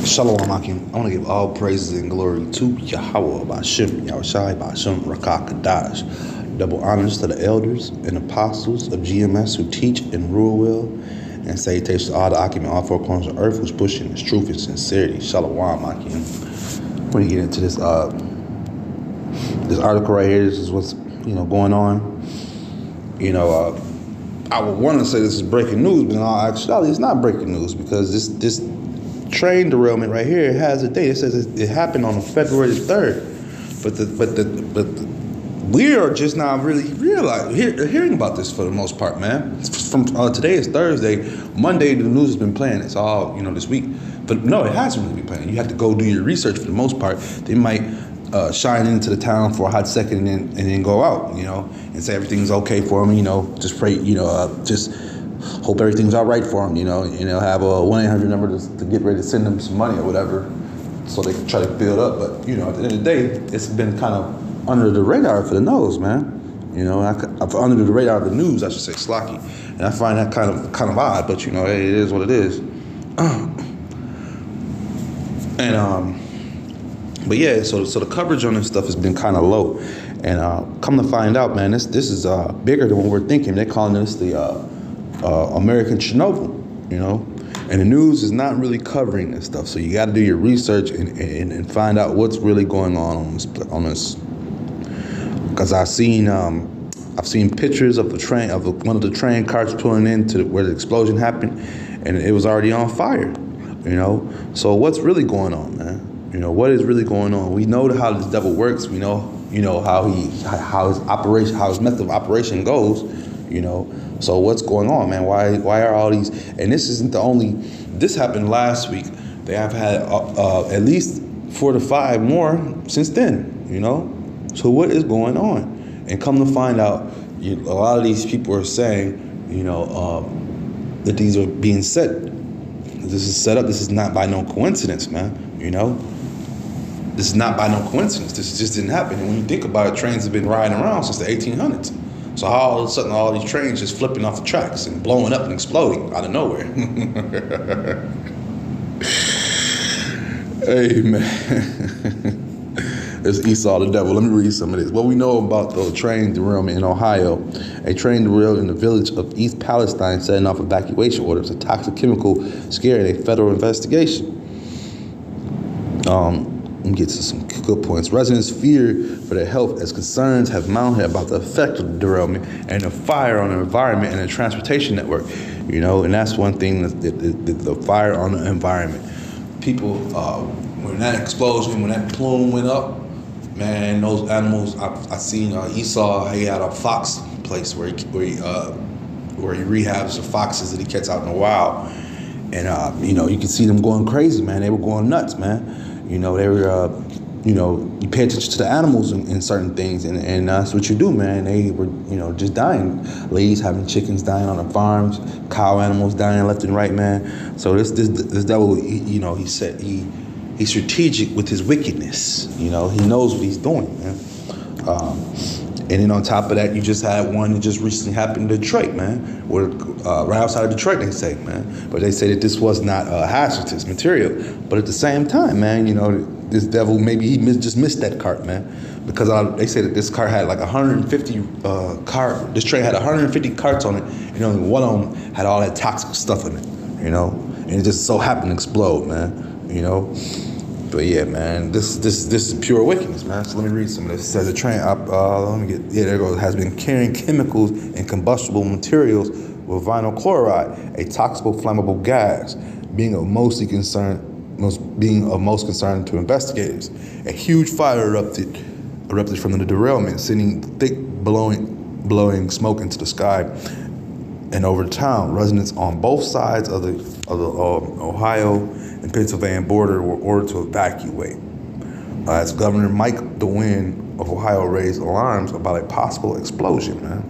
Shalom Akim. I want to give all praises and glory to Yahweh Bashim, Yahushai Bashim, Rakah Kadash. Double honors to the elders and apostles of GMS who teach and rule well, and salutations to all the Akim in all four corners of earth who's pushing this truth and sincerity. Shalom Akim. I'm going to get into this this article right here. This is what's going on. I would want to say this is breaking news, but in all actuality, it's not breaking news because this train derailment right here has a date. It says it happened on February 3rd, but we are just not really hearing about this for the most part, man. From today is Thursday, Monday the news has been playing. It's all this week, but no, it hasn't really been playing. You have to go do your research for the most part. They might shine into the town for a hot second and then go out, and say everything's okay for them. Just pray, just hope everything's all right for them, and they'll have a 1-800 number to get ready to send them some money or whatever, so they can try to build up. But at the end of the day, it's been kind of under the radar for the nose, man. Under the radar of the news, I should say, Slocky, and I find that kind of odd. But it is what it is. But yeah, so the coverage on this stuff has been kind of low, and come to find out, man, this is bigger than what we're thinking. They're calling this the American Chernobyl, and the news is not really covering this stuff. So you got to do your research and find out what's really going on this. Because I've seen pictures of one of the train cars pulling into where the explosion happened, and it was already on fire. So what's really going on, man? What is really going on? We know how this devil works. We know, how his method of operation goes. So what's going on, man? Why are all these? And this isn't the only. This happened last week. They have had at least 4 to 5 more since then. So what is going on? And come to find out, a lot of these people are saying, that these are being set. This is set up. This is not by no coincidence, man. This is not by no coincidence. This just didn't happen. And when you think about it, trains have been riding around since the 1800s. So all of a sudden, all these trains just flipping off the tracks and blowing up and exploding out of nowhere. Hey, man. It's Esau the devil. Let me read some of this. What we know about the train derailment in Ohio. A train derailed in the village of East Palestine, setting off evacuation orders. A toxic chemical scaring a federal investigation. Let me get to some good points. Residents fear for their health as concerns have mounted about the effect of the derailment and the fire on the environment and the transportation network. And that's one thing, the fire on the environment. People, when that explosion, when that plume went up, man, those animals, I seen Esau, he had a fox place where he rehabs the foxes that he catches out in the wild. And, you could see them going crazy, man. They were going nuts, man. They were, you pay attention to the animals in certain things, and that's what you do, man. They were, just dying. Ladies having chickens dying on the farms, cow animals dying left and right, man. So this devil, he said he's strategic with his wickedness. He knows what he's doing, man. And then on top of that, you just had one that just recently happened in Detroit, man, where right outside of Detroit, they say, man. But they say that this was not hazardous material. But at the same time, man, this devil, maybe he just missed that cart, man. Because they say that this car had like 150 this train had 150 carts on it, and only one of them had all that toxic stuff in it, And it just so happened to explode, man, But yeah, man, this is pure wickedness, man. So let me read some of this. It says the train, there it goes, has been carrying chemicals and combustible materials with vinyl chloride, a toxic flammable gas, being of most concern to investigators. A huge fire erupted from the derailment, sending thick blowing smoke into the sky and over the town. Residents on both sides of the Ohio and Pennsylvania border were ordered to evacuate. As Governor Mike DeWine of Ohio raised alarms about a possible explosion, man.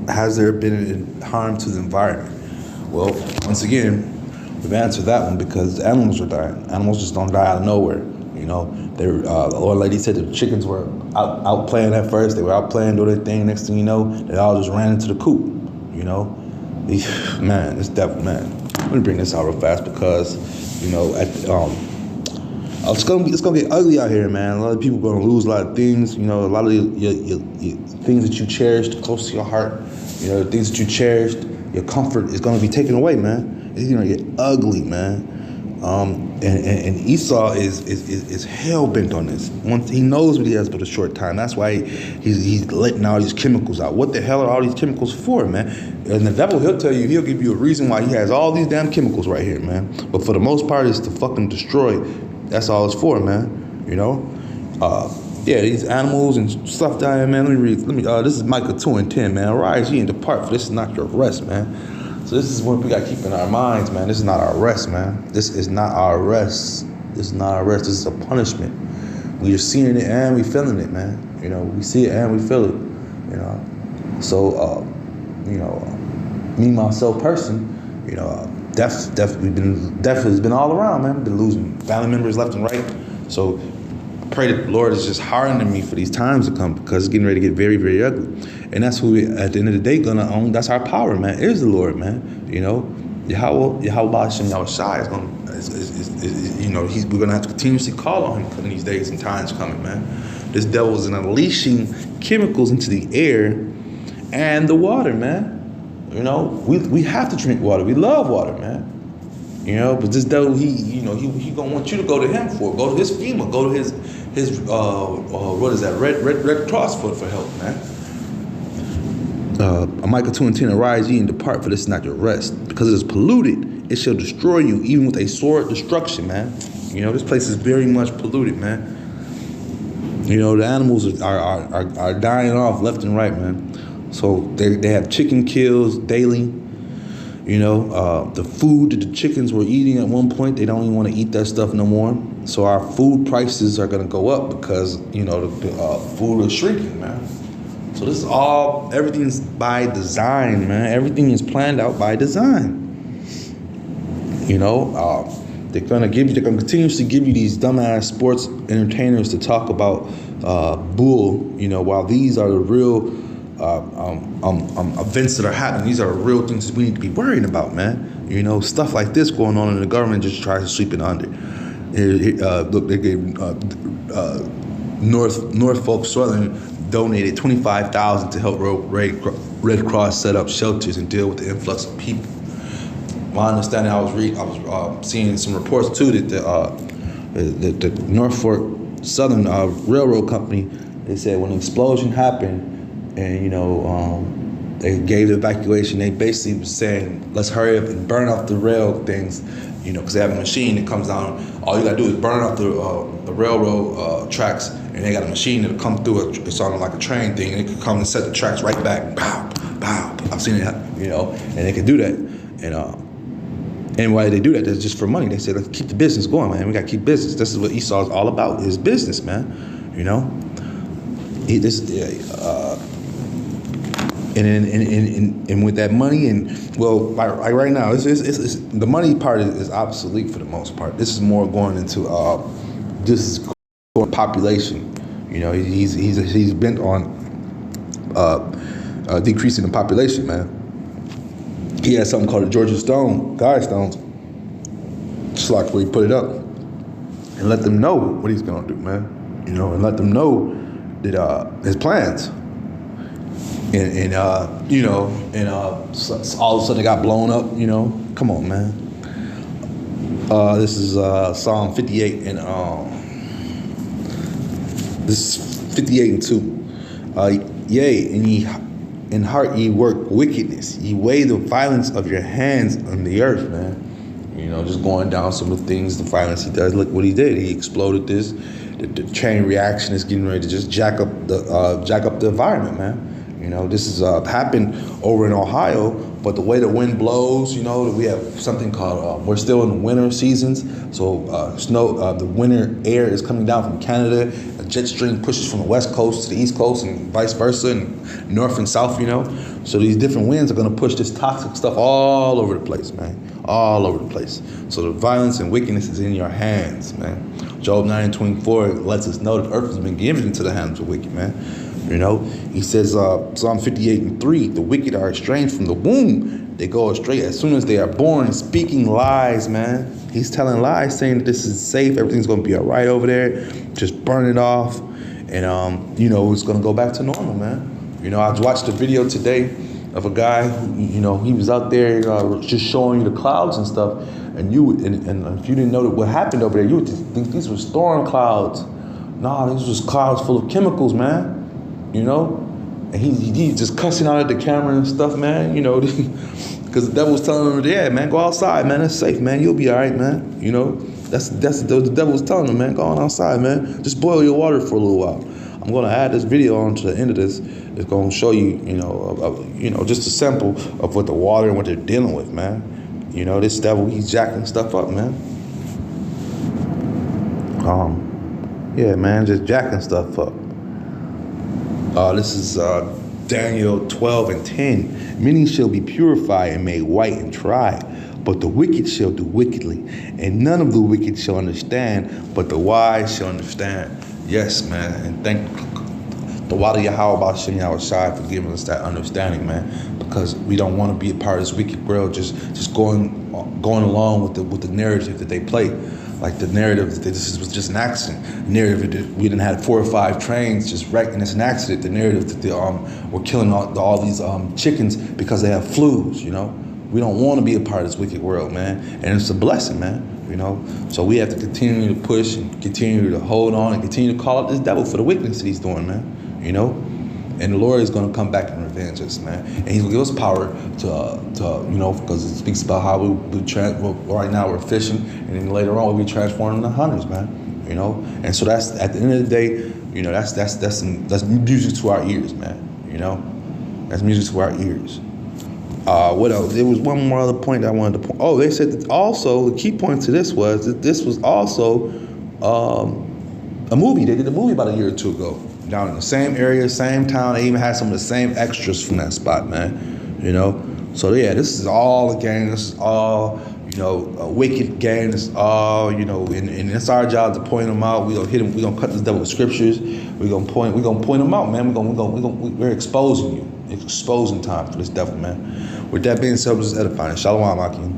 Has there been harm to the environment? Well, once again, we've answered that one because animals are dying. Animals just don't die out of nowhere. The old lady said the chickens were out playing at first. They were out playing, doing their thing. Next thing you know, they all just ran into the coop. Man, it's devil, man. Let me bring this out real fast because, it's gonna get ugly out here, man. A lot of people are gonna lose a lot of things. A lot of your things that you cherished close to your heart. The things that you cherished, your comfort is gonna be taken away, man. It's gonna get ugly, man. And Esau is hell bent on this. Once he knows what he has but a short time. That's why he's letting all these chemicals out. What the hell are all these chemicals for, man? And the devil, he'll give you a reason why he has all these damn chemicals right here, man. But for the most part, it's to fucking destroy. That's all it's for, man. These animals and stuff down here, man. Let me read. This is Micah 2:10, man. Arise ye and depart, for this is not your rest, man. So this is what we got to keep in our minds, man. This is not our rest, man. This is not our rest. This is not our rest. This is a punishment. We are seeing it and we feeling it, man. We see it and we feel it. So, me, myself, person, death has been all around, man. Been losing family members left and right. So I pray that the Lord is just hardening me for these times to come because it's getting ready to get very, very ugly. And that's who we, at the end of the day, gonna own. That's our power, man. It is the Lord, man. Yahweh Hashem Yahushai we're gonna have to continuously call on him in these days and times coming, man. This devil is unleashing chemicals into the air and the water, man. We have to drink water. We love water, man. But this devil, he gonna want you to go to him for it. Go to his FEMA. Go to his what is that? Red Cross for help, man. Micah 2:10, arise ye and depart, for this is not your rest. Because it is polluted, it shall destroy you, even with a sword destruction, man. This place is very much polluted, man. The animals are dying off left and right, man. So they have chicken kills daily. The food that the chickens were eating at one point, they don't even want to eat that stuff no more. So our food prices are going to go up because, the food is shrinking, man. So this is everything's by design, man. Everything is planned out by design. They're going to continuously give you these dumbass sports entertainers to talk about bull, while these are the real events that are happening. These are real things that we need to be worrying about, man. Stuff like this going on, and the government just tries to sweep it under. Look, they gave Norfolk Southern donated $25,000 to help Red Cross set up shelters and deal with the influx of people. My understanding, I was seeing some reports too that the Norfolk Southern Railroad Company, they said when the explosion happened and they gave the evacuation, they basically was saying let's hurry up and burn off the rail things, because they have a machine that comes down. All you gotta do is burn off the railroad tracks, and they got a machine that'll come through it. It's on like a train thing, and it could come and set the tracks right back. Pow, pow. I've seen it happen, and they can do that. And why they do that? That's just for money. They say, let's keep the business going, man. We got to keep business. This is what Esau is all about, his business, man. And with that money, and like right now, it's the money part is obsolete for the most part. This is more going into population. He's bent on decreasing the population, man. He has something called the Georgia Stone, Guide Stones. Just like where he put it up, and let them know what he's gonna do, man. And let them know that his plans. And all of a sudden it got blown up. Come on, man. This is Psalm 58 and this is 58 and 2. Yea, and ye in heart ye work wickedness. Ye weigh the violence of your hands on the earth, man. Just going down some of the things, the violence he does. Look what he did. He exploded this. The chain reaction is getting ready to just jack up the environment, man. This has happened over in Ohio, but the way the wind blows, we have something called, we're still in the winter seasons. So the winter air is coming down from Canada. A jet stream pushes from the west coast to the east coast and vice versa, and north and south, So these different winds are going to push this toxic stuff all over the place, man. All over the place. So the violence and wickedness is in your hands, man. Job 9:24 lets us know that earth has been given into the hands of wicked, man. You know, he says, Psalm 58:3, the wicked are estranged from the womb. They go astray as soon as they are born, speaking lies, man. He's telling lies, saying that this is safe, everything's going to be all right over there. Just burn it off. And, you know, it's going to go back to normal, man. You know, I watched a video today of a guy who, you know, he was out there just showing you the clouds and stuff. And if you didn't know what happened over there, you would think these were storm clouds. Nah, these was clouds full of chemicals, man. You know, and he just cussing out at the camera and stuff, man. You know, because the devil was telling him, yeah, man, go outside, man. It's safe, man. You'll be all right, man. You know, that's the devil was telling him, man. Go on outside, man. Just boil your water for a little while. I'm gonna add this video on to the end of this. It's gonna show you, you know, just a sample of what the water and what they're dealing with, man. You know, this devil, he's jacking stuff up, man. Yeah, man, just jacking stuff up. This is Daniel 12:10. Many shall be purified and made white and tried, but the wicked shall do wickedly, and none of the wicked shall understand, but the wise shall understand. Yes, man, and thank the Wada Yahweh B'Shem Yahushai for giving us that understanding, man, because we don't want to be a part of this wicked world, just going along with the narrative that they play. Like the narrative that this was just an accident. The narrative that we didn't have 4 or 5 trains just wrecked and it's an accident. The narrative that they were killing all these chickens because they have flus, you know. We don't want to be a part of this wicked world, man. And it's a blessing, man, you know. So we have to continue to push and continue to hold on and continue to call out this devil for the wickedness that he's doing, man, you know. And the Lord is going to come back and revenge us, man. And he's going to give us power to you know, because it speaks about how right now we're fishing, and then later on we'll be transformed into hunters, man. You know, and so that's, at the end of the day, you know, that's music to our ears, man. You know, that's music to our ears. What else? There was one more other point I wanted to point. Oh, they said that also the key point to this was that this was also a movie. They did a movie about a year or 2 ago. Down in the same area, same town. They even had some of the same extras from that spot, man. You know? So, yeah, this is all a game. This is all, you know, a wicked game. This is all, you know, and it's our job to point them out. We're going to hit them. We're going to cut this devil with scriptures. We're going to point them out, man. We're exposing you. It's exposing time for this devil, man. With that being said, I'm just edifying. Shalom, Akim.